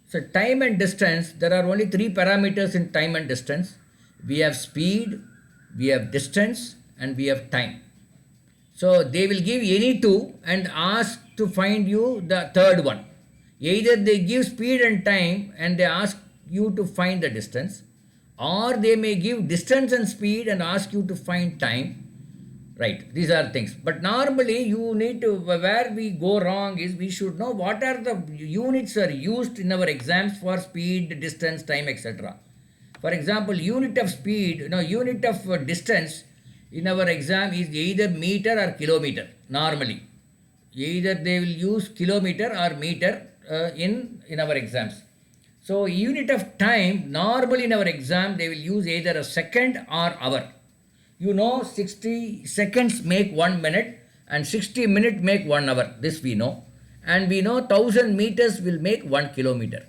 So time and distance, there are only three parameters in time and distance. We have speed, we have distance, and we have time. So they will give any two and ask to find you the third one. Either they give speed and time and they ask you to find the distance, or they may give distance and speed and ask you to find time. Right, these are things. But normally you need to, where we go wrong is we should know what are the units are used in our exams for speed, distance, time, etc. For example, unit of speed, no, unit of distance in our exam is either meter or kilometer normally. Either they will use kilometer or meter in our exams. So unit of time normally in our exam they will use either a second or hour. You know 60 seconds make 1 minute and 60 minutes make 1 hour. This we know. And we know 1000 meters will make 1 kilometer.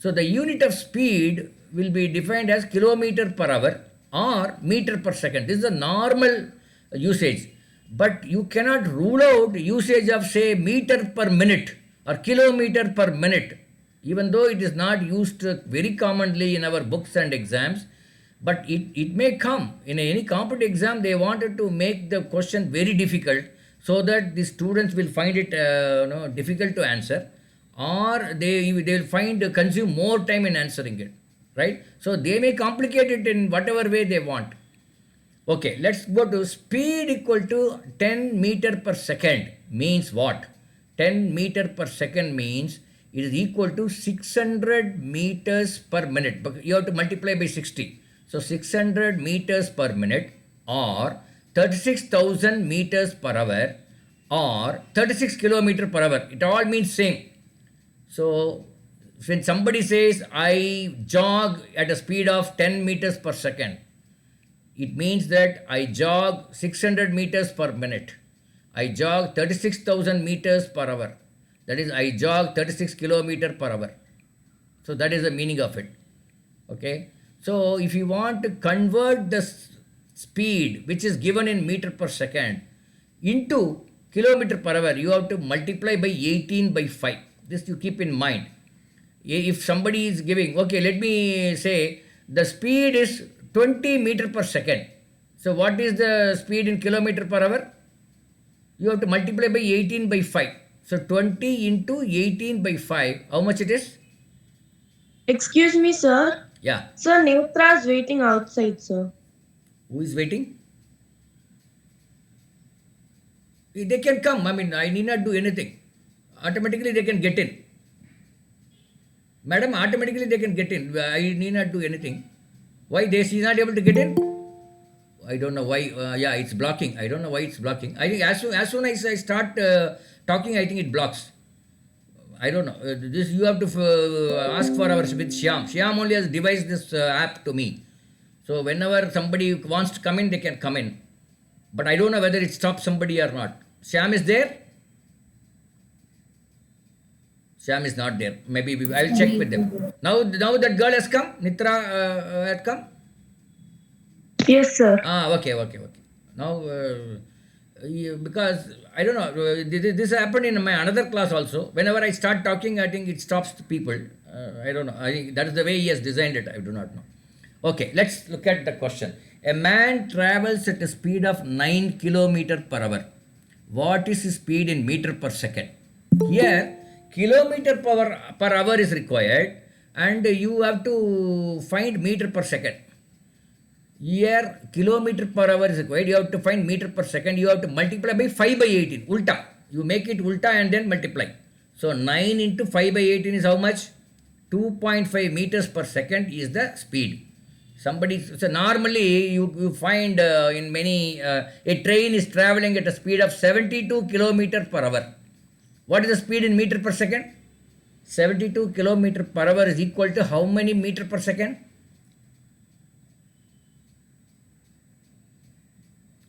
So the unit of speed will be defined as kilometer per hour or meter per second. This is a normal usage. But you cannot rule out usage of say meter per minute or kilometer per minute, even though it is not used very commonly in our books and exams. But it may come in any competitive exam. They wanted to make the question very difficult so that the students will find it difficult to answer, or they will find consume more time in answering it, right? So they may complicate it in whatever way they want. Okay, let's go to speed equal to 10 meter per second means what? 10 meter per second means it is equal to 600 meters per minute. But you have to multiply by 60. So 600 meters per minute or 36,000 meters per hour or 36 kilometer per hour. It all means same. So when somebody says I jog at a speed of 10 meters per second, it means that I jog 600 meters per minute. I jog 36,000 meters per hour. That is, I jog 36 kilometer per hour. So that is the meaning of it. Okay. So if you want to convert the speed which is given in meter per second into kilometer per hour, you have to multiply by 18 by 5. This you keep in mind. If somebody is giving, okay, let me say the speed is 20 meter per second. So what is the speed in kilometer per hour? You have to multiply by 18 by 5. So 20 into 18 by 5, how much it is? Excuse me, sir. Yeah. Sir, Netra is waiting outside, sir. Who is waiting? They can come. I mean, I need not do anything. Automatically they can get in. Madam, automatically they can get in. I need not do anything. Why they she is not able to get in? I don't know why. Yeah, it's blocking. I don't know why it's blocking. I think as soon as I start talking, I think it blocks. I don't know. This you have to ask for our with Shyam. Shyam only has devised this app to me. So whenever somebody wants to come in, they can come in. But I don't know whether it stops somebody or not. Shyam is there? Shyam is not there. Maybe I will check with them. Now that girl has come. Nitra had come. Yes, sir. Okay. Now, because I don't know, this happened in my another class also. Whenever I start talking, I think it stops the people. I don't know. I think that is the way he has designed it. I do not know. Okay, let's look at the question. A man travels at a speed of 9 kilometer per hour. What is his speed in meter per second? Here, kilometer per hour is required, and you have to find meter per second. Here, kilometer per hour is required. You have to find meter per second. You have to multiply by 5 by 18. Ulta. You make it ulta and then multiply. So 9 into 5 by 18 is how much? 2.5 meters per second is the speed. So normally you find in many, a train is traveling at a speed of 72 kilometer per hour. What is the speed in meter per second? 72 kilometer per hour is equal to how many meter per second?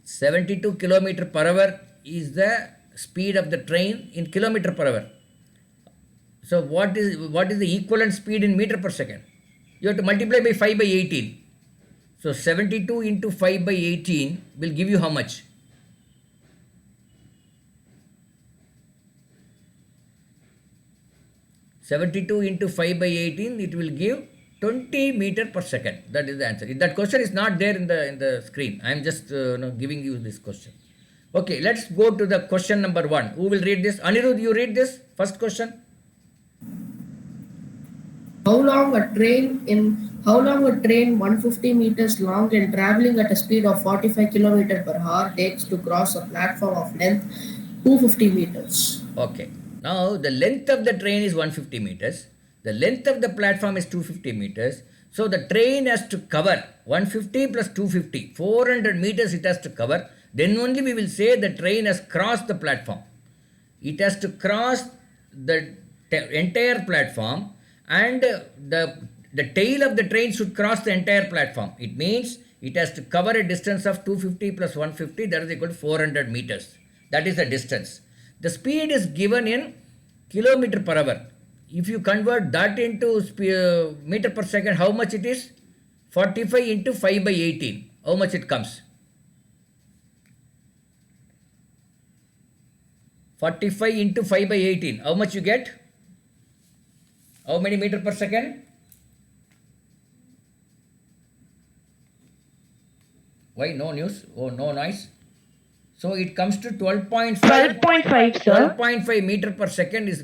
72 kilometer per hour is the speed of the train in kilometer per hour. So what is the equivalent speed in meter per second? You have to multiply by 5 by 18. So 72 into 5 by 18 will give you how much? 72 into 5 by 18, it will give 20 meter per second. That is the answer. That question is not there in the screen. I am just giving you this question. Okay, let's go to the question number 1. Who will read this? Anirudh, you read this first question. How long a train 150 meters long and traveling at a speed of 45 km per hour takes to cross a platform of length 250 meters? Okay. Now the length of the train is 150 meters. The length of the platform is 250 meters. So the train has to cover 150 plus 250, 400 meters it has to cover. Then only we will say the train has crossed the platform. It has to cross the entire platform, and the tail of the train should cross the entire platform. It means it has to cover a distance of 250 plus 150, that is equal to 400 meters. That is the distance. The speed is given in kilometer per hour. If you convert that into meter per second, how much it is? 45 into 5 by 18. How much it comes? 45 into 5 by 18. How much you get? How many meter per second? Why no news? Oh, no noise. So it comes to 12.5. 12.5, sir. 12.5 meter per second is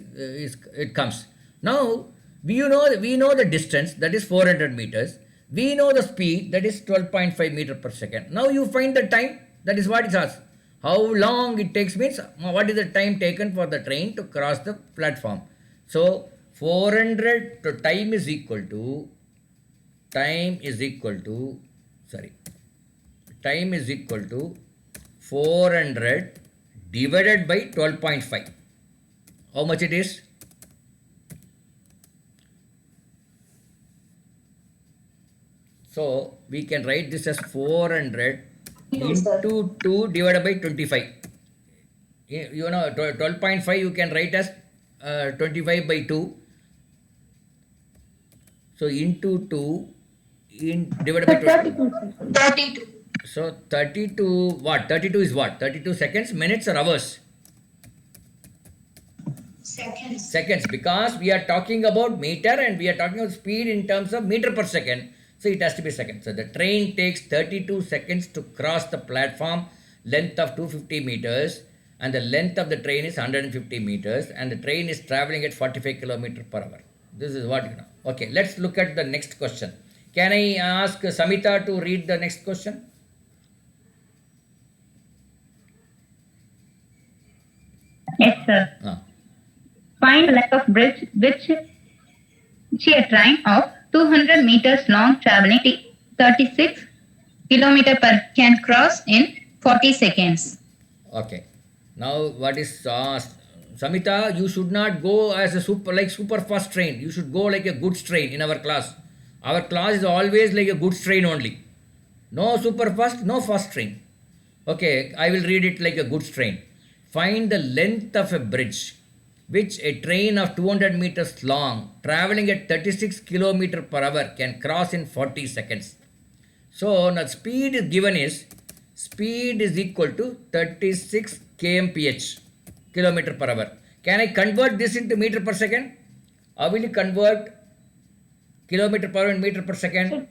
it comes. Now we know the distance, that is 400 meters. We know the speed, that is 12.5 meter per second. Now you find the time, that is what it asks. How long it takes means what is the time taken for the train to cross the platform. So 400 to time is equal to 400 divided by 12.5. How much it is? So we can write this as 400 into 2 divided by 25. You know 12.5 you can write as 25 by 2. So into 2 divided by 20. 32. So 32 what? 32 is what? 32 seconds, minutes or hours? Seconds, because we are talking about meter and we are talking about speed in terms of meter per second. So it has to be seconds. So the train takes 32 seconds to cross the platform, length of 250 meters, and the length of the train is 150 meters, and the train is traveling at 45 km per hour. This is what you know. Okay, let's look at the next question. Can I ask Samita to read the next question? Yes, sir. Find the length of bridge which a train of 200 meters long traveling 36 km per can cross in 40 seconds. Okay. Now what is Samita? You should not go as a super fast train. You should go like a goods train in our class. Our class is always like a goods train only. No super fast, no fast train. Okay, I will read it like a goods train. Find the length of a bridge which a train of 200 meters long traveling at 36 km per hour can cross in 40 seconds. So now speed is given is speed is equal to 36 kmph, kilometer per hour. Can I convert this into meter per second? How will you convert kilometer per hour and meter per second?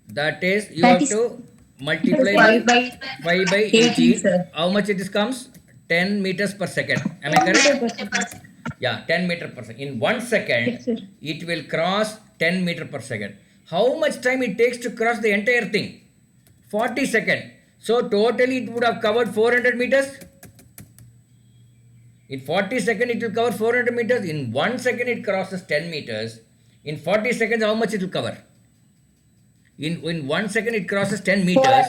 That is, you have to multiply by 5 by 18. How much it is comes? 10 meters per second. Am I correct? Yeah, 10 meter per second. In 1 second, Yes, sir. it will cross 10 meter per second. How much time it takes to cross the entire thing? 40 seconds. So totally it would have covered 400 meters. In 40 seconds it will cover 400 meters. In 1 second it crosses 10 meters. In 40 seconds how much it will cover? In 1 second it crosses 10 meters.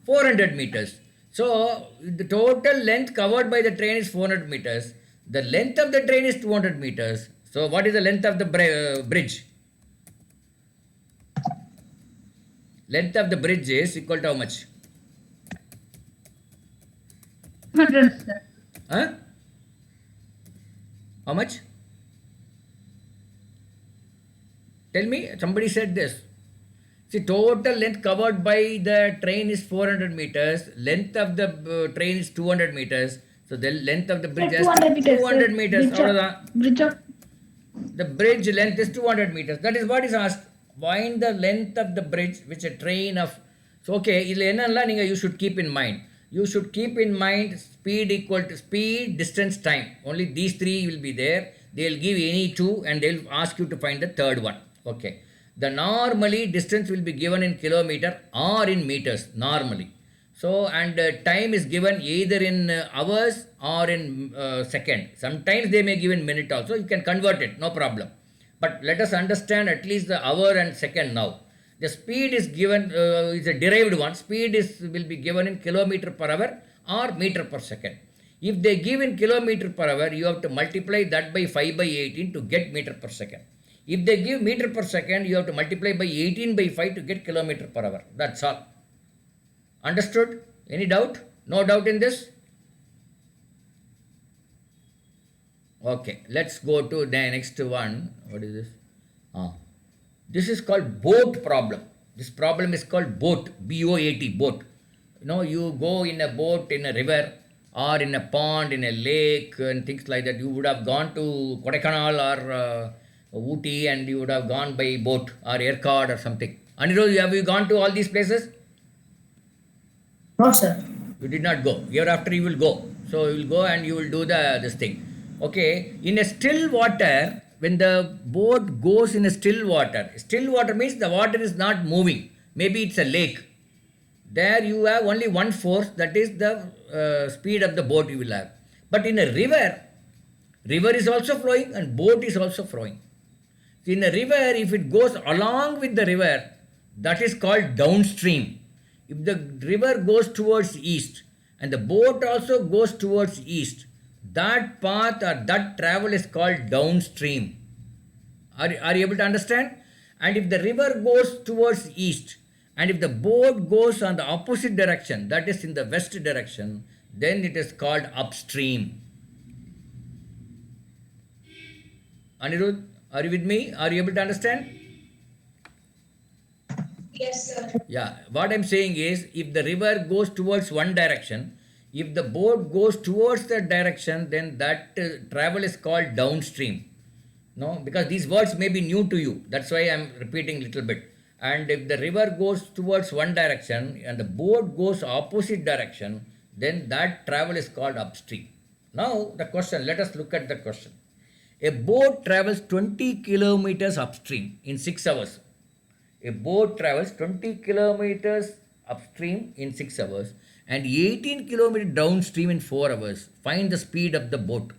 400 meters. So the total length covered by the train is 400 meters. The length of the train is 200 meters. So what is the length of the bridge? Length of the bridge is equal to how much? 100, sir. Huh? How much? Tell me, somebody said this. See, total length covered by the train is 400 meters. Length of the train is 200 meters. So the length of the bridge is 200 meters. Bridge of The bridge length is 200 meters. That is what is asked. Find the length of the bridge which a train of. So, okay, இதில் என்னெல்லாம் நீங்கள் you should keep in mind. You should keep in mind speed equal to speed, distance, time. Only these three will be there. They will give any two and they will ask you to find the third one. Okay. The normally distance will be given in kilometer or in meters normally. So, and time is given either in hours or in second. Sometimes they may give in minute also. You can convert it, no problem. But let us understand at least the hour and second now. The speed is given, is a derived one. Speed will be given in kilometer per hour or meter per second. If they give in kilometer per hour, you have to multiply that by 5 by 18 to get meter per second. If they give meter per second, you have to multiply by 18 by 5 to get kilometer per hour. That's all. Understood? Any doubt? No doubt in this? Okay, let's go to the next one. What is this? This is called boat problem. This problem is called boat, B-O-A-T, boat. You know, you go in a boat in a river or in a pond, in a lake and things like that. You would have gone to Kodaikanal or Ooty and you would have gone by boat or aircard or something. Anirudh, have you gone to all these places? No, sir. You did not go. Hereafter you will go. So you will go and you will do this thing. Okay. In a still water, when the boat goes in a still water means the water is not moving. Maybe it's a lake. There you have only one force, that is the speed of the boat you will have. But in a river is also flowing and boat is also flowing. In a river, if it goes along with the river, that is called downstream. If the river goes towards east and the boat also goes towards east, that path or that travel is called downstream. Are you able to understand? And if the river goes towards east and if the boat goes on the opposite direction, that is in the west direction, then it is called upstream. Anirudh, are you with me? Are you able to understand? Yes, sir. Yeah, what I'm saying is if the river goes towards one direction, if the boat goes towards that direction, then that travel is called downstream. No, because these words may be new to you. That's why I'm repeating a little bit. And if the river goes towards one direction and the boat goes opposite direction, then that travel is called upstream. Now the question, let us look at the question. A boat travels 20 kilometers upstream in 6 hours. A boat travels 20 kilometers upstream in 6 hours and 18 kilometers downstream in 4 hours. Find the speed of the boat.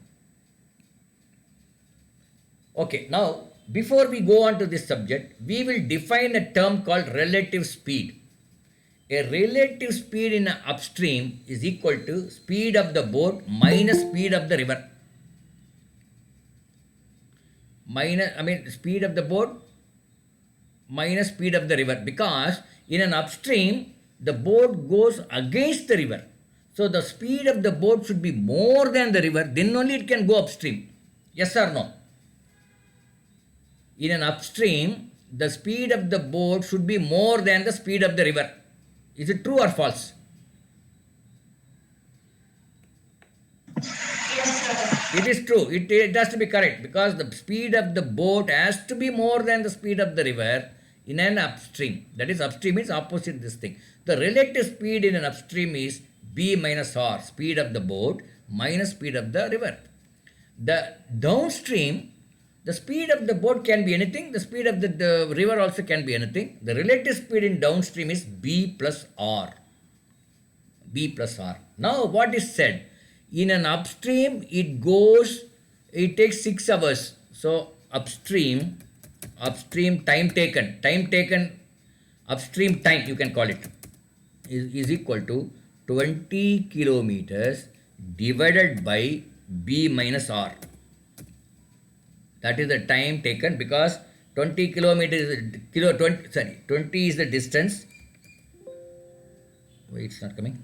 Okay, now before we go on to this subject, we will define a term called relative speed. A relative speed in upstream is equal to speed of the boat minus speed of the river. Speed of the boat minus speed of the river, because in an upstream the boat goes against the river. So the speed of the boat should be more than the river, then only it can go upstream. Yes or no? In an upstream, the speed of the boat should be more than the speed of the river. Is it true or false? Yes, sir. It is true. It has to be correct, because the speed of the boat has to be more than the speed of the river in an upstream. That is, upstream is opposite this thing. The relative speed in an upstream is B minus R, speed of the boat minus speed of the river. The downstream, the speed of the boat can be anything, the speed of the river also can be anything. The relative speed in downstream is B plus R. B plus R. Now what is said? In an upstream, it takes 6 hours. So upstream time taken, upstream time you can call it, is equal to 20 kilometers divided by B minus R. That is the time taken, because 20 kilometers, 20 is the distance. Wait, it's not coming.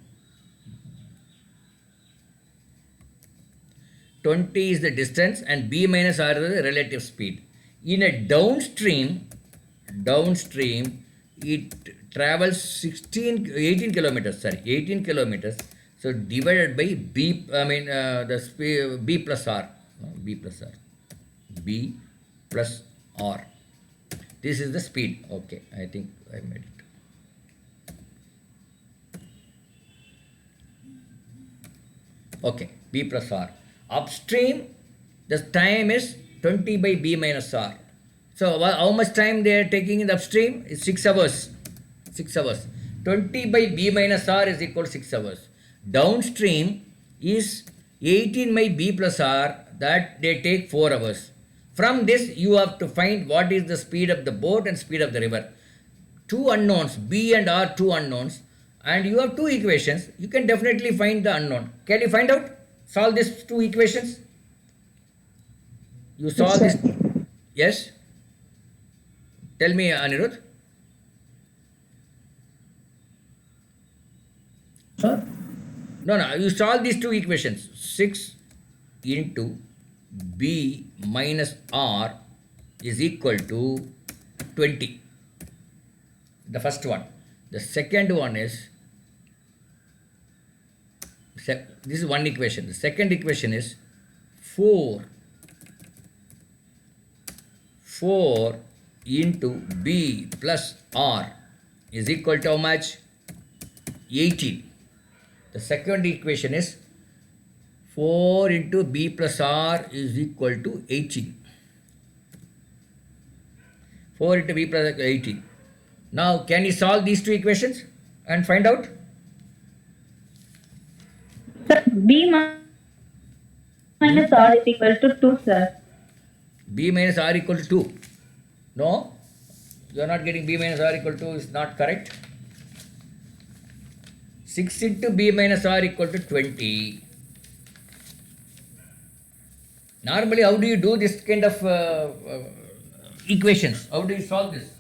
20 is the distance and B minus R is the relative speed. In a downstream, it travels 18 kilometers. So divided by B, the speed, B plus R. B plus R. This is the speed. Okay, I think I made it. Okay, B plus R. Upstream, the time is 20 by B minus R. So how much time they are taking in the upstream? Is 6 hours. 6 hours. 20 by B minus R is equal to 6 hours. Downstream is 18 by B plus R, that they take 4 hours. From this, you have to find what is the speed of the boat and speed of the river. Two unknowns, B and R, two unknowns, and you have two equations. You can definitely find the unknown. Can you find out? Solve these two equations. You solve this. Yes? Tell me, Anirudh. Sir? No, you solve these two equations. 6 into B minus R is equal to 20. The first one. The second one is, this is one equation. The second equation is 4 into B plus R is equal to how much? 18. The second equation is 4 into B plus R is equal to 18. 4 into B plus R 18. Now, can you solve these two equations and find out? Sir, B minus R is equal to 2, sir. B minus R equal to 2. No? You are not getting B minus R equal to 2 is not correct. 6 into B minus R equal to 20. Normally, how do you do this kind of equations? How do you solve this?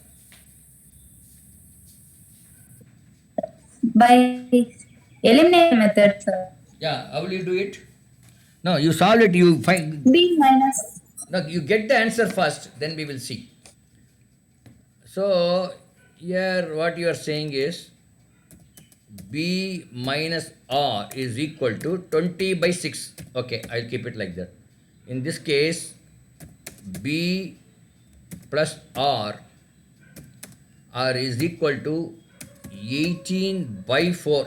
By elimination method, sir. Yeah, how will you do it? No, you solve it, you find. B minus. No, you get the answer first, then we will see. So, here what you are saying is B minus R is equal to 20 by 6. Okay, I'll keep it like that. In this case, B plus R is equal to 18 by 4.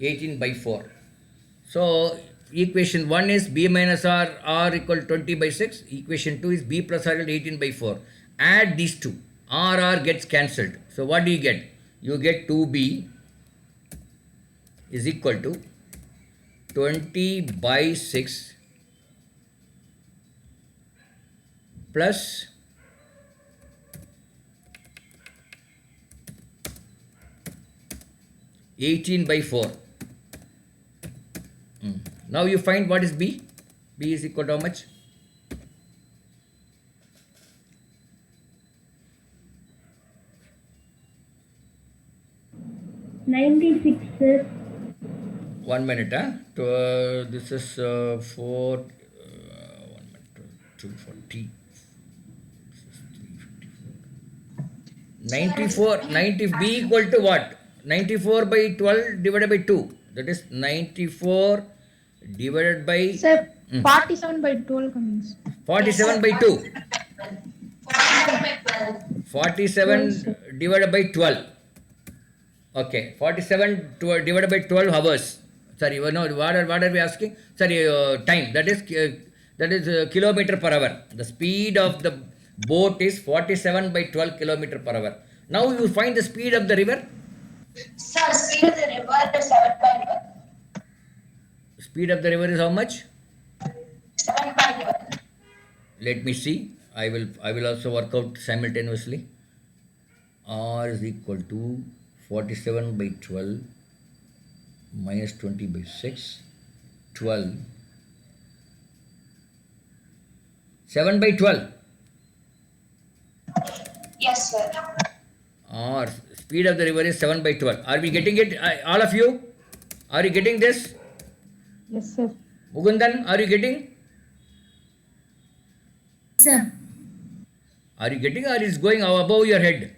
18 by 4. So, equation 1 is B minus R equal to 20 by 6. Equation 2 is B plus R equal to 18 by 4. Add these two. R gets cancelled. So, what do you get? You get 2B is equal to 20 by 6 plus 18 by 4. Now you find what is B. B is equal to how much? 96. 1 minute, this is 4, 1 minute, 240. 94, 90, B equal to what? 94 by 12 divided by 2. That is 94 divided by... Sir, 47 by 12 comes. 47 by 2. 47 divided by 12. Okay, 47 divided by 12 hours. Sorry, no, what are we asking? Sorry, time. That is kilometer per hour. The speed of the boat is 47 by 12 kilometer per hour. Now you find the speed of the river. Sir, speed of the river is 7.1. Speed of the river is how much? 7.1. Let me see. I will also work out simultaneously. R is equal to 47 by 12 minus 20 by 6. 12. 7 by 12. Yes, sir. Or speed of the river is 7 by 12. Are we getting it? All of you? Are you getting this? Yes, sir. Mugundan, are you getting? Sir. Are you getting or is going above your head?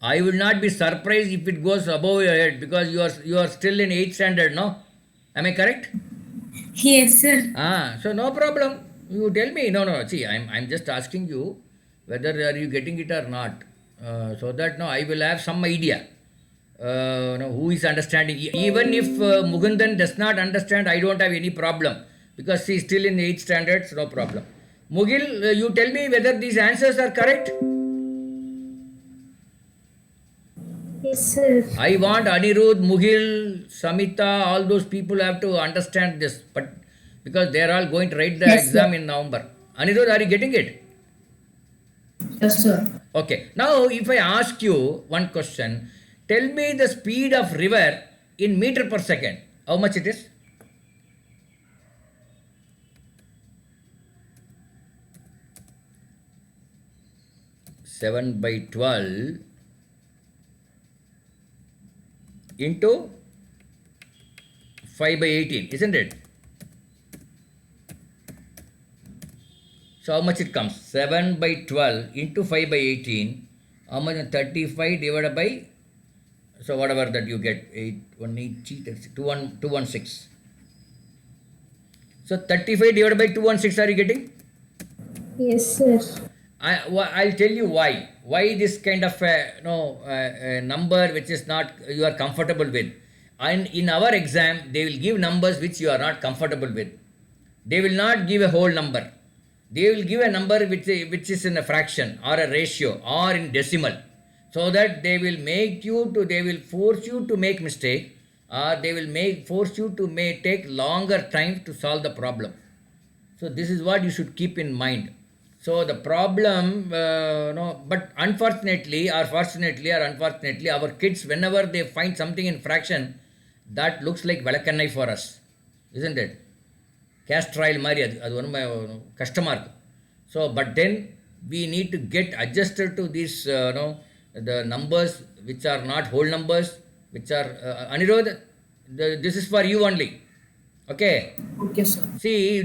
I will not be surprised if it goes above your head because you are still in 8th standard, no? Am I correct? Yes, sir. So no problem. You tell me. No. See, I'm just asking you whether are you getting it or not. So that no, I will have some idea. No, who is understanding? Even if Mugundan does not understand, I don't have any problem because he is still in 8th standard. So no problem. Mugil, you tell me whether these answers are correct. Yes, sir. I want Anirudh, Mugil, Samita, all those people have to understand this, but because they are all going to write the Yes, exam sir. in November. Anirudh, are you getting it? Yes, sir. Okay. Now, if I ask you one question, tell me the speed of river in meter per second. How much it is? Seven by 12 into 5 by 18, isn't it? So how much it comes? 7 by 12 into 5 by 18. How much? 35 divided by, so whatever that you get, 8, 180, 216. So 35 divided by 216 are you getting? Yes, sir. I'll tell you why. Why this kind of a number which is not you are comfortable with. And in our exam, they will give numbers which you are not comfortable with. They will not give a whole number. They will give a number which is in a fraction or a ratio or in decimal. So that they will they will force you to make mistake, or they will force you to take longer time to solve the problem. So this is what you should keep in mind. So the problem, no, but unfortunately or fortunately or unfortunately, our kids, whenever they find something in fraction, that looks like velakannai for us, isn't it? Caster oil மாதிரி அது ரொம்ப கஷ்டமாக இருக்கும். So but then we need to get adjusted to these the numbers which are not whole numbers, which are Anirudh, this is for you only. Okay. Okay, sir. See,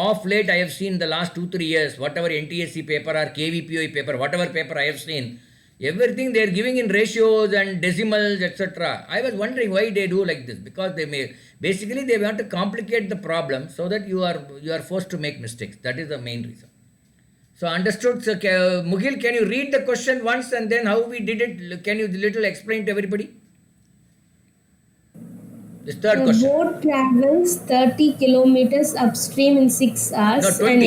off late I have seen the last 2-3 years, whatever NTSC paper or KVPOE paper, whatever paper I have seen, everything they are giving in ratios and decimals, etc. I was wondering why they do like this, because basically they want to complicate the problem so that you are forced to make mistakes. That is the main reason. So understood. So, Mugil, can you read the question once and then how we did it? Can you little explain to everybody? This third The question. boat travels 30 kilometers upstream in 6 hours No, and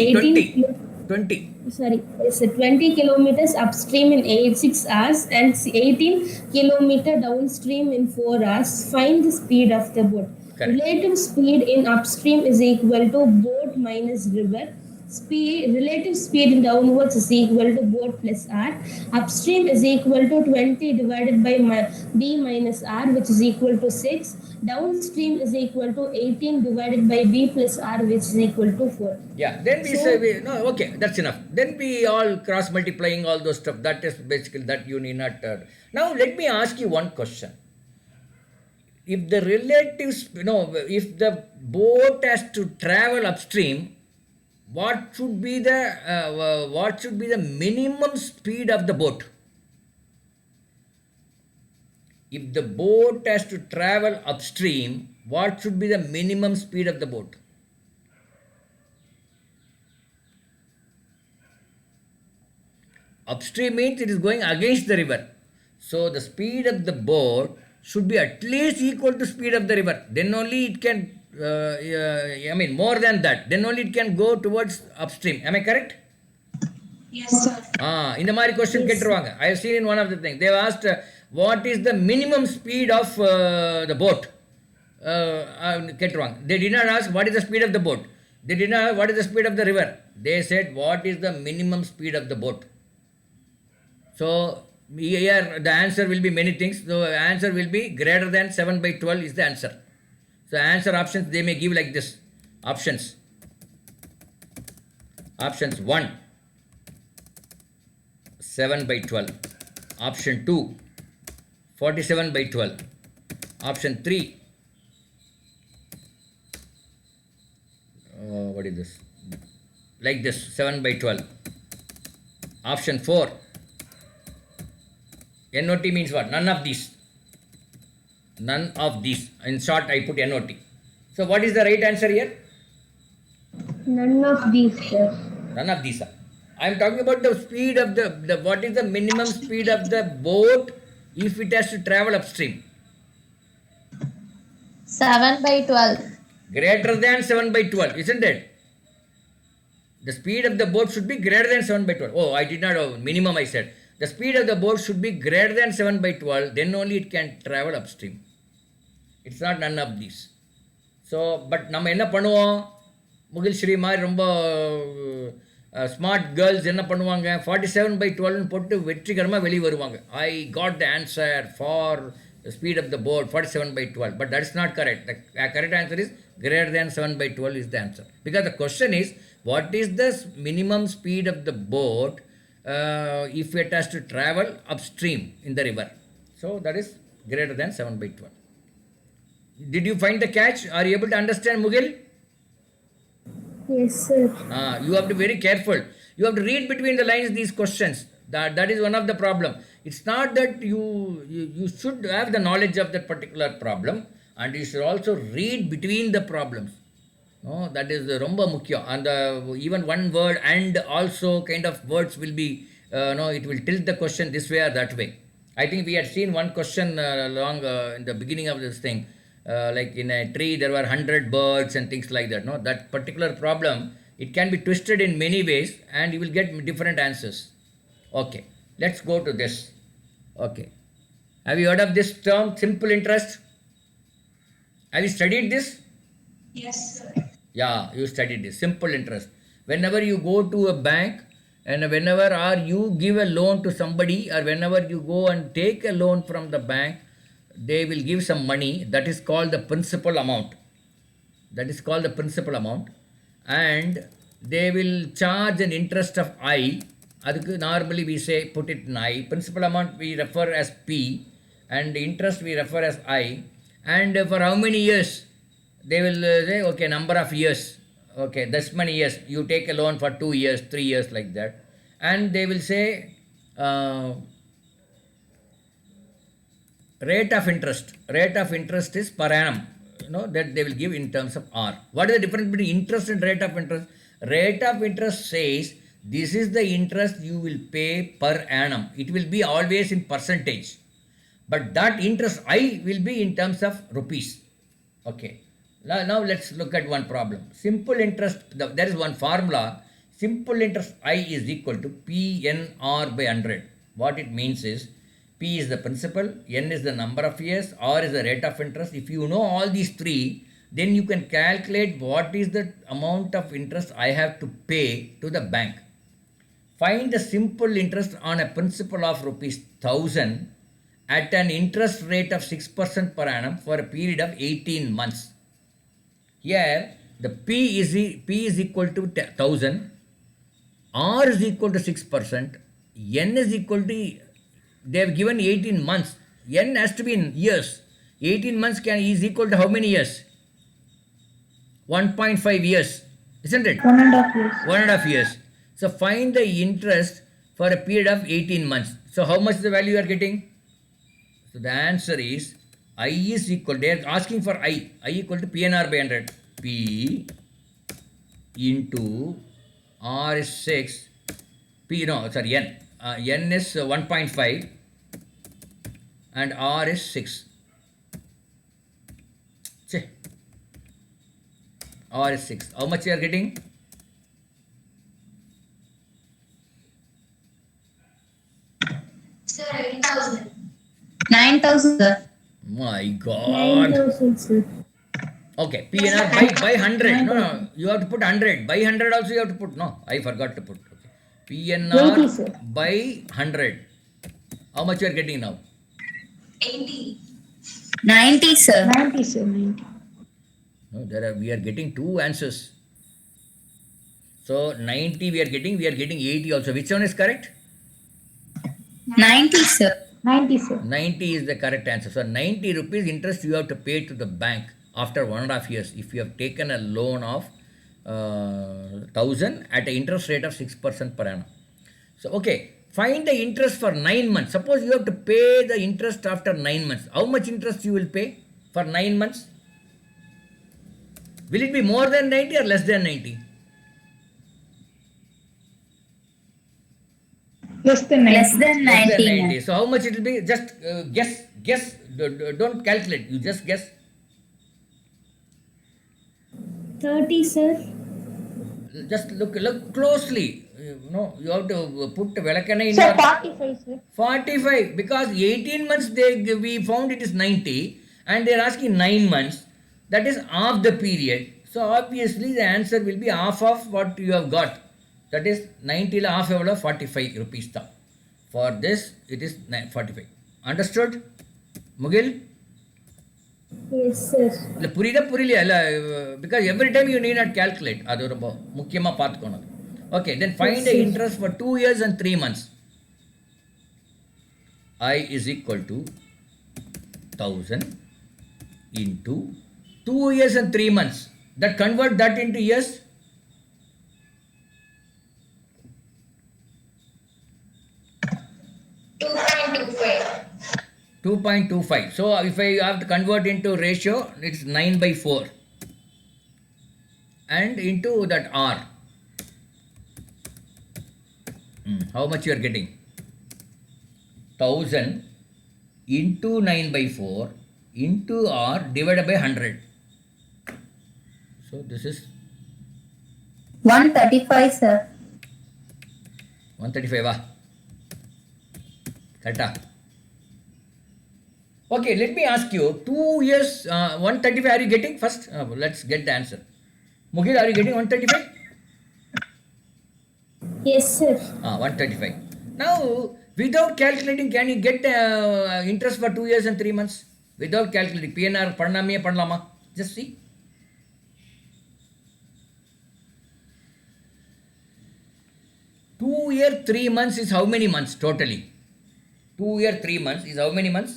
20. Sorry, it's 20 kilometers upstream in 6 hours and 18 kilometer downstream in 4 hours. Find the speed of the boat. Correct. Relative speed in upstream is equal to boat minus river. Relative speed in downwards is equal to boat plus r. Upstream is equal to 20 divided by b minus r, which is equal to 6. Downstream is equal to 18 divided by b plus r, which is equal to 4. Yeah, then we say, no, okay, that's enough. Then we all cross multiplying all those stuff. That is basically that you need not. Now, let me ask you one question. If the if the boat has to travel upstream, what should be the minimum speed of the boat? If the boat has to travel upstream, what should be the minimum speed of the boat? Upstream means it is going against the river. So the speed of the boat should be at least equal to speed of the river. Then only it can, more than that. Then only it can go towards upstream. Am I correct? Yes, sir. இந்த மாதிரி question கேட்டுருவாங்க. I have seen in one of the things. They have asked what is the minimum speed of the boat. கேட்டுருவாங்க. They did not ask what is the speed of the boat. They did not ask what is the speed of the river. They said what is the minimum speed of the boat. So here the answer will be many things. So answer will be greater than 7 by 12 is the answer. So answer options they may give like this. Options 1, 7 by 12. Option 2, 47 by 12. Option 3, what is this? Like this, 7 by 12. Option 4, NOT means what? None of these. In short, I put NOT. So what is the right answer here? None of these, sir. None of these are. I am talking about the speed of the what is the minimum speed of the boat if it has to travel upstream? 7 by 12. Greater than 7 by 12, isn't it? The speed of the boat should be greater than 7 by 12. Oh, I did not know. Minimum I said. The speed of the boat should be greater than 7 by 12. Then only it can travel upstream. It's not none of these. So, but நம்ம என்ன பண்ணுவோம் முகில் ஸ்ரீ மாதிரி ரொம்ப smart girls என்ன பண்ணுவாங்க 47 by 12 போட்டு வெற்றிகரமாக வெளியே வருவாங்க I got the answer for speed of the boat 47 by 12 but that is not correct. The correct answer is greater than 7 by 12 is the answer because the question is what is the minimum speed of the boat if it has to travel upstream in the river. So that is greater than 7 by 12. Did you find the catch? Are you able to understand, Mugil? Yes, sir. You have to be very careful. You have to read between the lines these questions. That is one of the problem. It's not that you should have the knowledge of that particular problem and you should also read between the problems. No, that is ரொம்ப முக்கியம். And even one word and also kind of words will be, it will tilt the question this way or that way. I think we had seen one question along in the beginning of this thing. Like in a tree there were 100 birds and things like that. No, that particular problem, it can be twisted in many ways and you will get different answers. Okay, let's go to this. Okay, have you heard of this term simple interest? Have you studied this? Yes, sir. Yeah, you studied this simple interest. Whenever you go to a bank and whenever or you give a loan to somebody or whenever you go and take a loan from the bank, they will give some money that is called the principal amount. That is called the principal amount and they will charge an interest of I. Adukku normally we say put it in I. Principal amount we refer as P and interest we refer as I. And for how many years? They will say okay number of years. Okay, this many years. You take a loan for 2 years, 3 years like that. And they will say rate of interest is per annum, that they will give in terms of R. What is the difference between interest and rate of interest? Rate of interest says this is the interest you will pay per annum. It will be always in percentage, but that interest I will be in terms of rupees. Okay, now let's look at one problem. Simple interest, there is one formula. Simple interest I is equal to PNR by 100. What it means is P is the principal, N is the number of years, R is the rate of interest. If you know all these three, then you can calculate what is the amount of interest I have to pay to the bank. Find the simple interest on a principal of rupees 1000 at an interest rate of 6% per annum for a period of 18 months. Here, the P is equal to 1000, R is equal to 6%, N is equal to, they have given 18 months. N has to be in years. 18 months is equal to how many years? 1.5 years, isn't it? 1.5 years. 1.5 years. So find the interest for a period of 18 months. So how much the value you are getting? So the answer is I is equal, they are asking for I equal to PNR by 100. P into R is 6, N. N is 1.5 and R is 6. R is 6. How much you are getting? Sir, 8,000. 9,000, sir. My God. 9,000, sir. Okay, PNR by 100. No, you have to put 100. By 100 also you have to put. No, I forgot to put. Okay. PNR 80, sir. by 100. How much you are getting now? 80. 90, sir. 90, sir. 90. No, we are getting two answers. So 90 we are getting 80 also. Which one is correct? 90, sir. 90, sir. 90 is the correct answer. So 90 rupees interest you have to pay to the bank after 1.5 years if you have taken a loan of 1,000 at an interest rate of 6% per annum. So okay, find the interest for 9 months. Suppose you have to pay the interest after 9 months. How much interest you will pay for 9 months? Will it be more than 90 or less than 90? Less than 90. Less than Less than 90. 90. So how much it will be? Just guess. Don't calculate. You just guess. 30, sir. Just look closely. You have to put Velakana in Sir, your 45, sir. 45, because 18 months we found it is 90 and they are asking 9 months. That is half the period. So obviously the answer will be half of what you have got. That is 90 la half evala 45 rupees tha. For this it is 45. Understood? Mugil? Yes, sir. இல்லை புரியுதா புரியலையா இல்லை because every time you need not calculate அது ரொம்ப முக்கியமாக பார்த்துக்கணும். Okay then find the interest for 2 years and 3 months. I is equal to 1000 into 2 years and 3 months. That convert that into years. Two point two five. 2.25. So if I have to convert into ratio, it's 9/4 and into that R. How much you are getting? 1000 into 9/4 into R divided by 100. So this is 135, sir. 135. Correct. Okay, let me ask you, 2 years, 135 are you getting first? Let's get the answer. Mugil, are you getting 135? Yes, sir. 135. Now, without calculating, can you get interest for 2 years and 3 months? Without calculating, PNR, Parnamiya, Parlama. Just see. Two year, 3 months is how many months totally? 2 year, 3 months is how many months?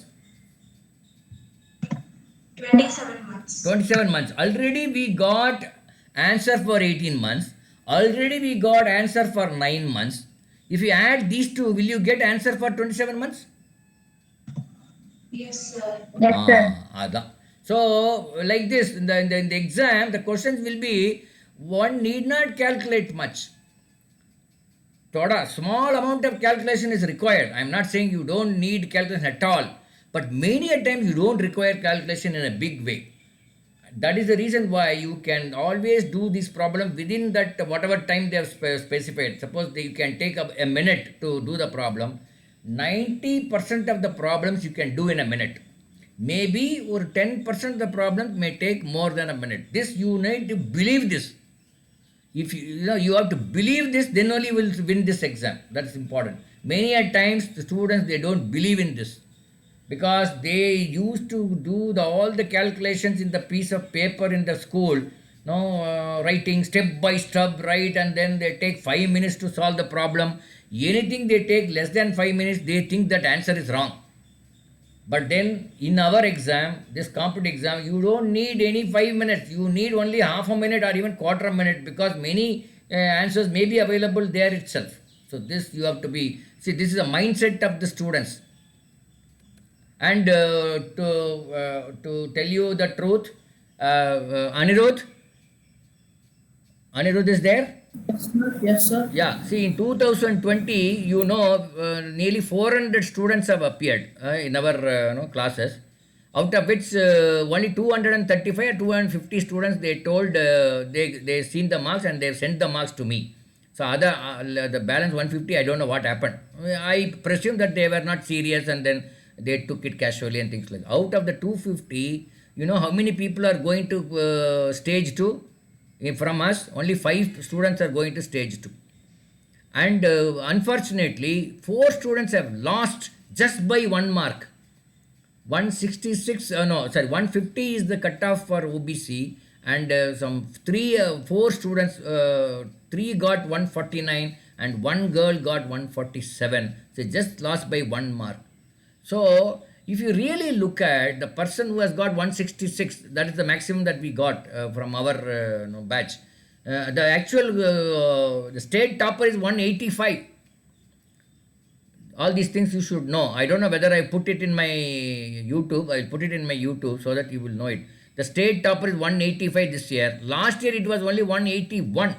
27 months. 27 months. Already we got answer for 18 months. Already we got answer for 9 months. If you add these two, will you get answer for 27 months? Yes, sir. Yes, sir. Ada. So, like this, in the exam, the questions will be, one need not calculate much. Thoda, small amount of calculation is required. I am not saying you don't need calculation at all. But many a time you don't require calculation in a big way. That is the reason why you can always do this problem within that whatever time they have specified. Suppose you can take a minute to do the problem. 90% of the problems you can do in a minute. Maybe or 10% of the problems may take more than a minute. This you need to believe this. If you have to believe this, then only you will win this exam. That's important. Many a times the students, they don't believe in this, because they used to do all the calculations in the piece of paper in the school, writing step by step, right, and then they take 5 minutes to solve the problem. Anything they take less than 5 minutes, they think that answer is wrong. But then in our exam, this competitive exam, you don't need any 5 minutes. You need only half a minute or even quarter a minute, because many answers may be available there itself. So this you have to be, see, this is a mindset of the students. And to tell you the truth, Anirudh is there? Yes, sir. Yeah, see, in 2020, nearly 400 students have appeared in our classes, out of which only 235 or 250 students, they told they seen the marks and they have sent the marks to me. So the balance 150, I don't know what happened. I presume that they were not serious and then they took it casually and things like that. Out of the 250, you know how many people are going to stage 2? From us, only 5 students are going to stage 2. And unfortunately, 4 students have lost just by 1 mark. 150 is the cutoff for OBC, and 4 students, 3 got 149 and 1 girl got 147. So just lost by 1 mark. So if you really look at the person who has got 166, that is the maximum that we got from our batch. The actual the state topper is 185. All these things you should know. I don't know whether I put it in my YouTube. I'll put it in my YouTube so that you will know it. The state topper is 185 this year. Last year it was only 181.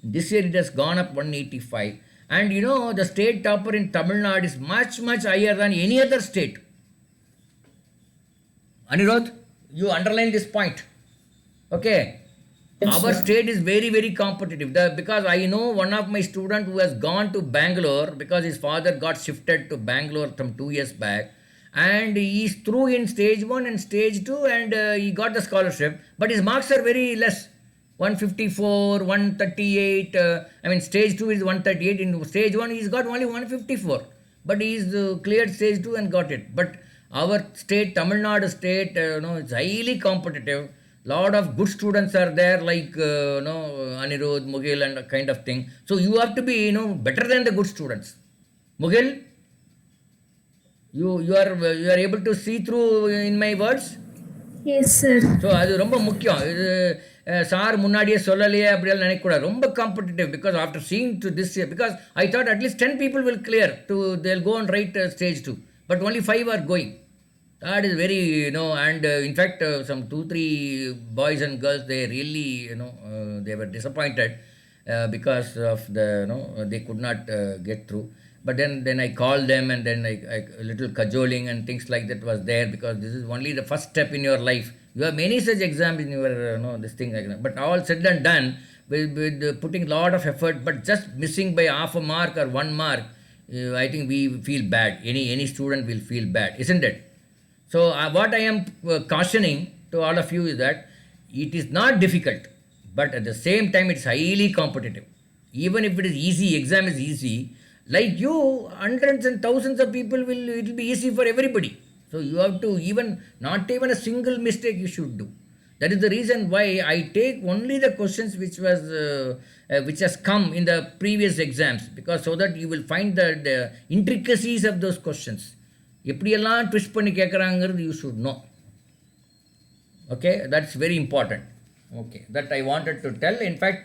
This year it has gone up 185. And you know, the state topper in Tamil Nadu is much, much higher than any other state. Anirudh, you underline this point. Okay. Yes, Our sir. state is very, very competitive. Because I know one of my student who has gone to Bangalore because his father got shifted to Bangalore some 2 years back, and he is through in stage 1 and stage 2, and he got the scholarship, but his marks are very less. 154, 138. I mean, stage 2 is 138. In stage 1, he's got only 154. But he's cleared stage 2 and got it. But our state, Tamil Nadu state, it's highly competitive. Lot of good students are there, like Anirudh, Mughal, and kind of thing. So you have to be better than the good students. Mughal, you are able to see through in my words. Yes, sir. So அது ரொம்ப முக்கியம். இது sir முன்னாடியே சொல்லலையே அப்படியெல்லாம் நினைக்கக்கூடாது. ரொம்ப competitive because after seeing to this year, because I thought at least 10 people will clear to they'll go and write stage 2, but only 5 are going. That is very, and in fact some 2-3 boys and girls, they really, they were disappointed because of the, they could not get through. But then I called them, and then I a little cajoling and things like that was there, because this is only the first step in your life. You have many such exams in your, this thing like that. But all said and done, with putting a lot of effort, but just missing by half a mark or 1 mark, I think we feel bad. Any student will feel bad, isn't it? So what I am cautioning to all of you is that it is not difficult, but at the same time it's highly competitive. Even if it is easy, exam is easy, like you, hundreds and thousands of people it will be easy for everybody. So you have to, not even a single mistake you should do. That is the reason why I take only the questions which has come in the previous exams, because so that you will find the intricacies of those questions. எப்படியெல்லாம் twist பண்ணி கேட்குறாங்கிறது you should know. Okay, that's very important. Okay, that I wanted to tell. In fact,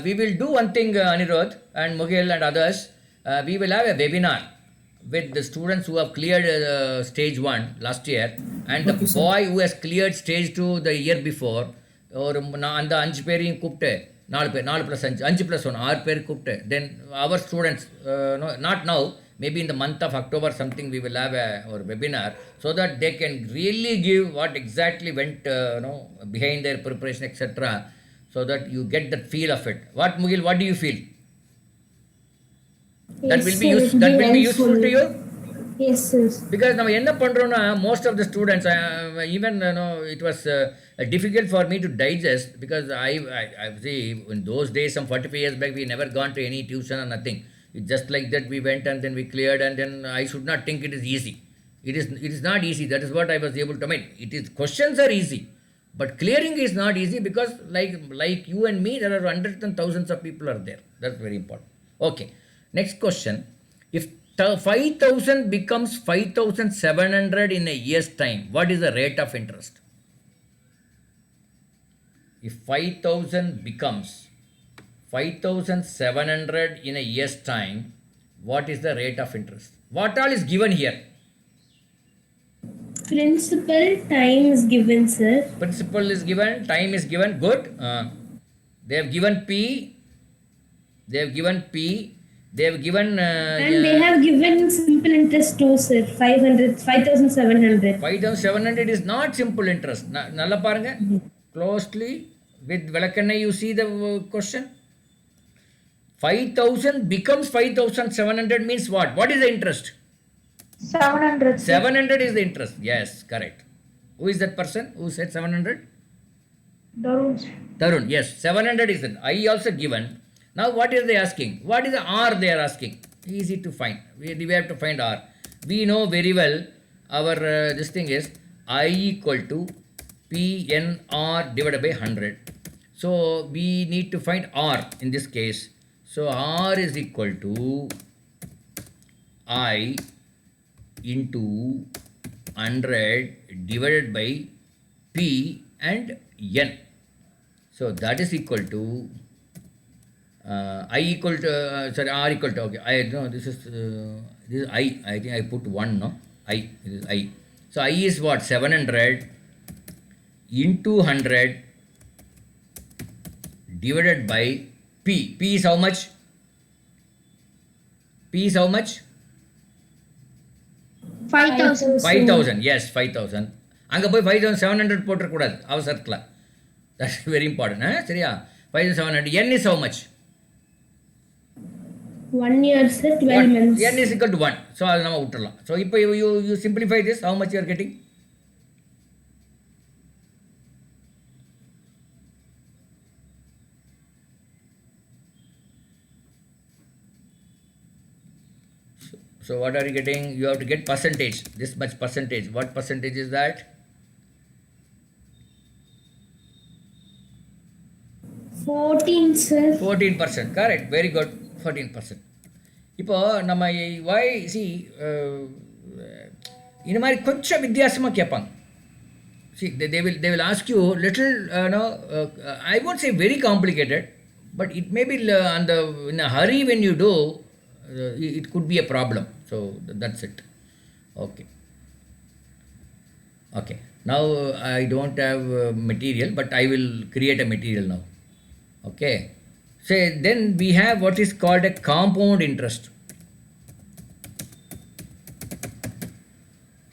we will do one thing, Anirudh and Mughal and others. We will have a webinar with the students who have cleared stage 1 last year, and the boy who has cleared stage 2 the year before. ஒரு அந்த 5 பேரையும் கூப்பிட்டு 4 பேர் 4 + 5 5 + 1 6 பேர் கூப்பிட்டு, then our students, not now, maybe in the month of October something, we will have a webinar, so that they can really give what exactly went behind their preparation, etc., so that you get that feel of it. What, Mughal, what do you feel? That Yes, will be sir, it that will will be useful to you? Yes, sir. Because நம்ம என்ன பண்றோம்னா, most of the students, even it was difficult for me to digest, because I see, in those days, some 45 years back, we never gone to any tuition or nothing. It's just like that, we went and then we cleared, and then I should not think it is easy. It is not easy. That is what I was able to mean. It is, questions are easy, but clearing is not easy, because like you and me, there are hundreds and thousands of people are there. That's very important. Okay, next question. If 5,000 becomes 5,700 in a year's time, what is the rate of interest? If 5,000 becomes 5,700 in a year's time, what is the rate of interest? What all is given here? Principal, time is given, sir. Principal is given, time is given. Good. They have given P. They have given P. They have given. And they have given simple interest too, sir. 5,700. 5,700 is not simple interest. Nalla parunga. Closely with Velakannai, you see the question. 5,000 becomes 5,700 means what? What is the interest? 700. 700 is the interest. Yes, correct. Who is that person who said 700? Darun. Tarun. Yes, 700 is it. I also given. Now what is they asking? What is the R they are asking? Easy to find. We have to find R. We know very well our this thing is I equal to PNR divided by 100. So we need to find R in this case. So R is equal to I into 100 divided by P and N. So that is equal to I equal to R equal to, okay, I know this is I think I put 1, no, I, this is I. So I is what? 700 into 100 divided by P. P is how much? P is how much? 5,000. 5,000. Yes, 5,000. அங்கே போய் 5,700 போட்டுறக்கூடாது அவசரத்தில். That's very important. சரியா? 5,700. N is how much? 1 year, sir, 12 months. N is equal to 1. So, அது நம்ம விட்டுறலாம். So, இப்போ you simplify this. How much you are getting? So, what are you getting? You have to get percentage. This much percentage. What percentage is that? 14, sir. 14%. Correct. Very good. 14%. இப்போ நம்ம why see இந்த மாதிரி கொஞ்சம் வித்தியாசமாக கேட்பாங்க. See they will ask you little I won't say very complicated, but it may be in a hurry when you do, it could be a problem. So that's it. Okay. Now I don't have material, but I will create a material now. Okay. So then we have what is called a compound interest.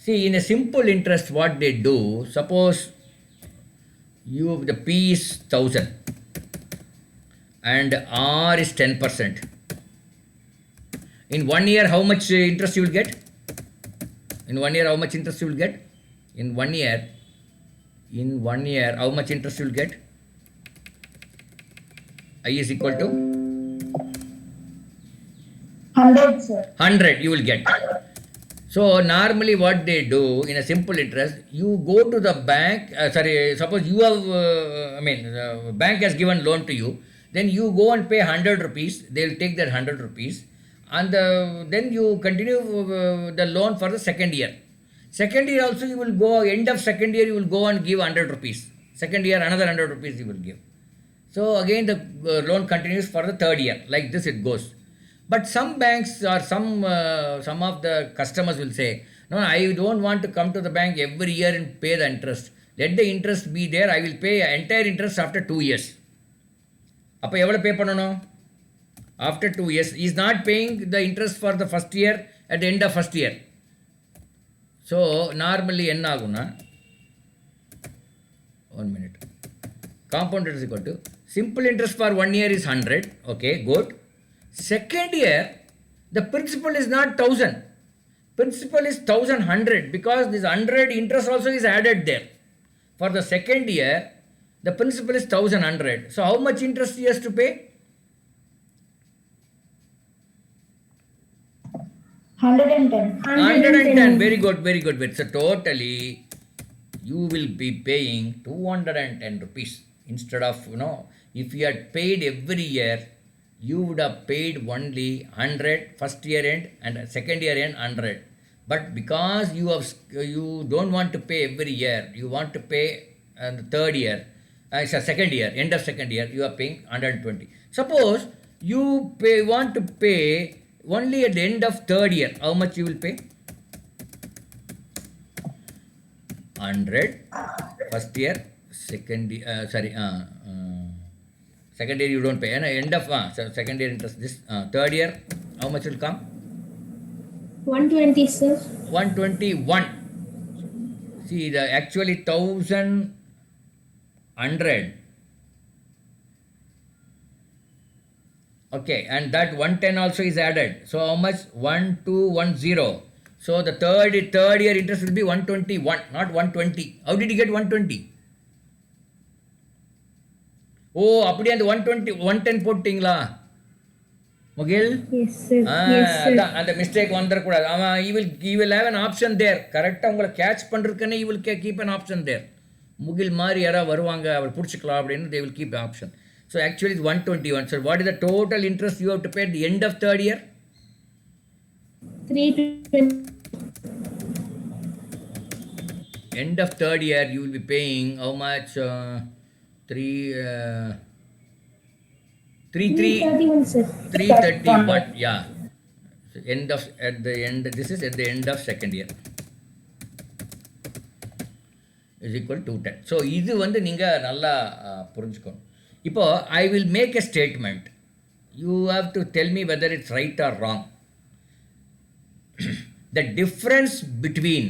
See, in a simple interest, what they do, suppose the P is 1,000 and R is 10%. In 1 year, how much interest you will get? In 1 year, how much interest you will get? In 1 year, how much interest you will get? I is equal to 100, sir. 100 you will get. So normally what they do in a simple interest, you go to the bank, suppose you have, bank has given loan to you, then you go and pay 100 rupees, they will take that 100 rupees and then you continue the loan for the second year. Second year also you will go, end of second year you will go and give 100 rupees. Second year another 100 rupees you will give. So again the loan continues for the third year. Like this it goes. But some banks or some of the customers will say, no, I don't want to come to the bank every year and pay the interest. Let the interest be there. I will pay entire interest after 2 years. அப்போ எவ்வளோ பே பண்ணணும்? After 2 years. He is not paying the interest for the first year at the end of first year. So normally என்ன ஆகும்னா, 1 minute. Compound interest is equal to simple interest for 1 year is 100. Okay, good. Second year, the principal is not 1,000. Principal is 1,100 because this 100 interest also is added there. For the second year, the principal is 1,100. So how much interest he has to pay? 110. 110. Very good. So totally, you will be paying 210 rupees instead of, if you had paid every year, you would have paid only 100 first year end and second year end 100. But because you don't want to pay every year, you want to pay the third year, second year, end of second year, you are paying 120. Suppose you want to pay only at the end of third year, how much you will pay? 100 first year, second year you don't pay. And end of second year interest. This third year, how much will come? 120, sir. 121. See, the actually 1,100. Okay, and that 110 also is added. So how much? 1210. So the third year interest will be 121, not 120. How did you get 120? ஓ அப்படியே அந்த 110 போட்டிங்களா முகில்? Yes, sir. அதான் அந்த mistake வந்துடக்கூடாது. அவன் he will have an option there. கரெக்டாக உங்களை catch பண்ணுறதுக்குன்னு he will keep an option there. Mugil மாதிரி யாராவது வருவாங்க, அவள் பிடிச்சிக்கலாம் அப்படின்னு they will keep an option. So actually it's 121. So what is the total interest you have to pay at the end of third year? 320. End of third year you will be paying how much? 331, sir. 331. Yeah. So this is at the end of second year. is equal to 210. So இது வந்து நீங்கள் நல்லா புரிஞ்சுக்கணும். இப்போது I will make a statement. You have to tell me whether it's right or wrong. The difference between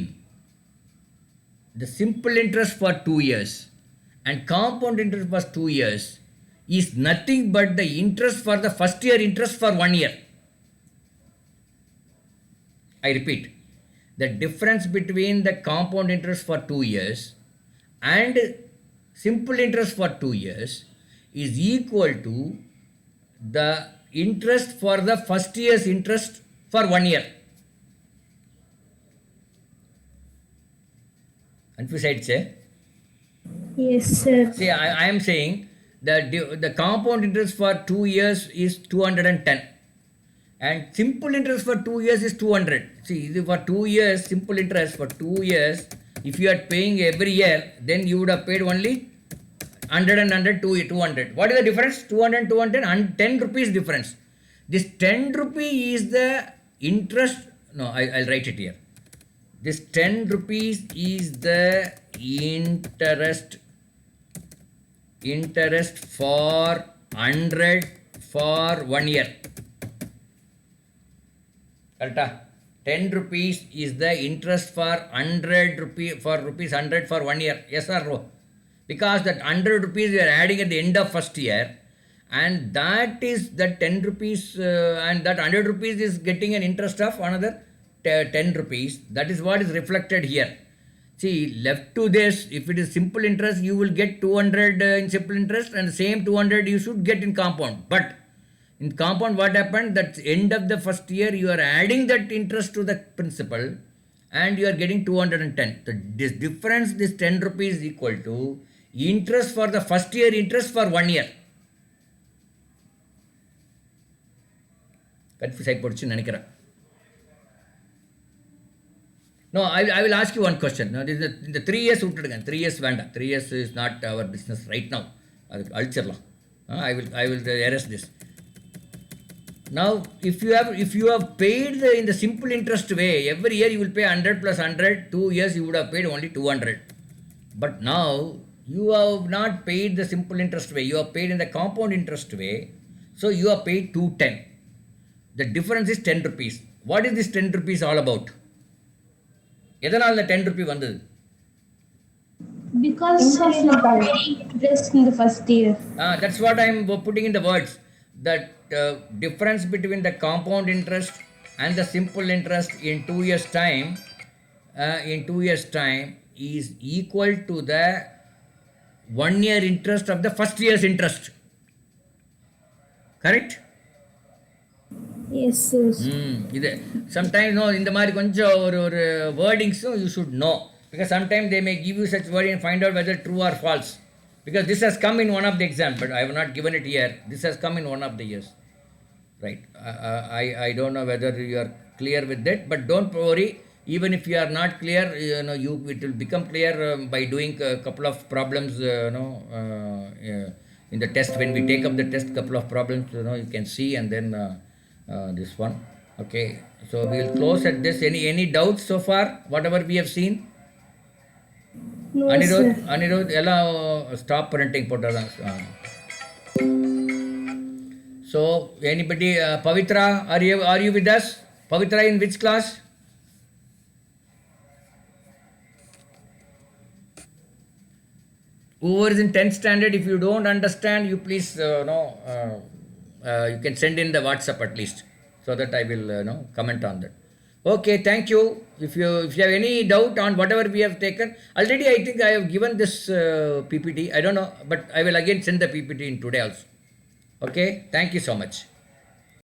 the simple interest for 2 years and compound interest for 2 years is nothing but the interest for the first year interest for 1 year. I repeat, the difference between the compound interest for 2 years and simple interest for 2 years is equal to the interest for the first year's interest for 1 year. Confused, say? Yes, sir. See, I am saying that the compound interest for 2 years is 210 and simple interest for 2 years is 200. See, for 2 years, simple interest for 2 years, if you are paying every year, then you would have paid only 100 and 100, 200. What is the difference? 200, 210, and 10 rupees difference. This 10 rupee is the interest. No, I'll write it here. This 10 rupees is the interest for 100 for 1 year. Correct? 10 rupees is the interest for 100 rupee for rupees 100 for 1 year. Yes or no? Because that 100 rupees we are adding at the end of first year, and that is that 10 rupees and that 100 rupees is getting an interest of another 10 rupees. That is what is reflected here. See, left to this, if it is simple interest, you will get 200 in simple interest, and the same 200 you should get in compound. But in compound, what happened? That end of the first year, you are adding that interest to the principal, and you are getting 210. So this difference, this 10 rupees is equal to interest for the first year interest for 1 year. Confused ஆயிப்போச்சு நினைக்கிறேன். No, I will ask you one question. Now, this is the 3 years விட்டுடுங்க. 3 years வேண்டாம். 3 years is not our business right now. அதுக்கு அழிச்சிடலாம். I will erase this. Now, if you have paid in the simple interest way, every year you will pay 100 plus 100. 2 years you would have paid only 200. But now you have not paid the simple interest way. You have paid in the compound interest way. So you have paid 210. The difference is 10 rupees. What is this 10 rupees all about? எதனால் இந்த 10 rupee வந்தது? Because you are paying interest in the first year. That's what I am putting in the words. That difference between the compound interest and the simple interest in 2 years time is equal to the 1 year interest of the first year's interest. Correct? Yes, sir. இது sometimes no இந்த மாதிரி கொஞ்சம் ஒரு வேர்டிங்ஸும் you should know, because sometimes they may give you such wording and find out whether true or false, because this has come in one of the exam, but I have not given it here. This has come in one of the years, right? I don't know whether you are clear with that, but don't worry. Even if you are not clear, it will become clear by doing a couple of problems. In the test, when we take up the test, couple of problems, you can see, and then this one. Okay, so we will close at this. Any doubts so far? Whatever we have seen. No, sir. Anirudh, எல்லாம் stop printing போட்டதான். So anybody, Pavitra, are you with us? Pavitra, in which class? Whoever is in 10th standard, if you don't understand, you please you can send in the WhatsApp at least, so that I will comment on that. Okay, thank you. If you have any doubt on whatever we have taken, already I think I have given this PPT. I don't know, but I will again send the PPT in today also. Okay, thank you so much.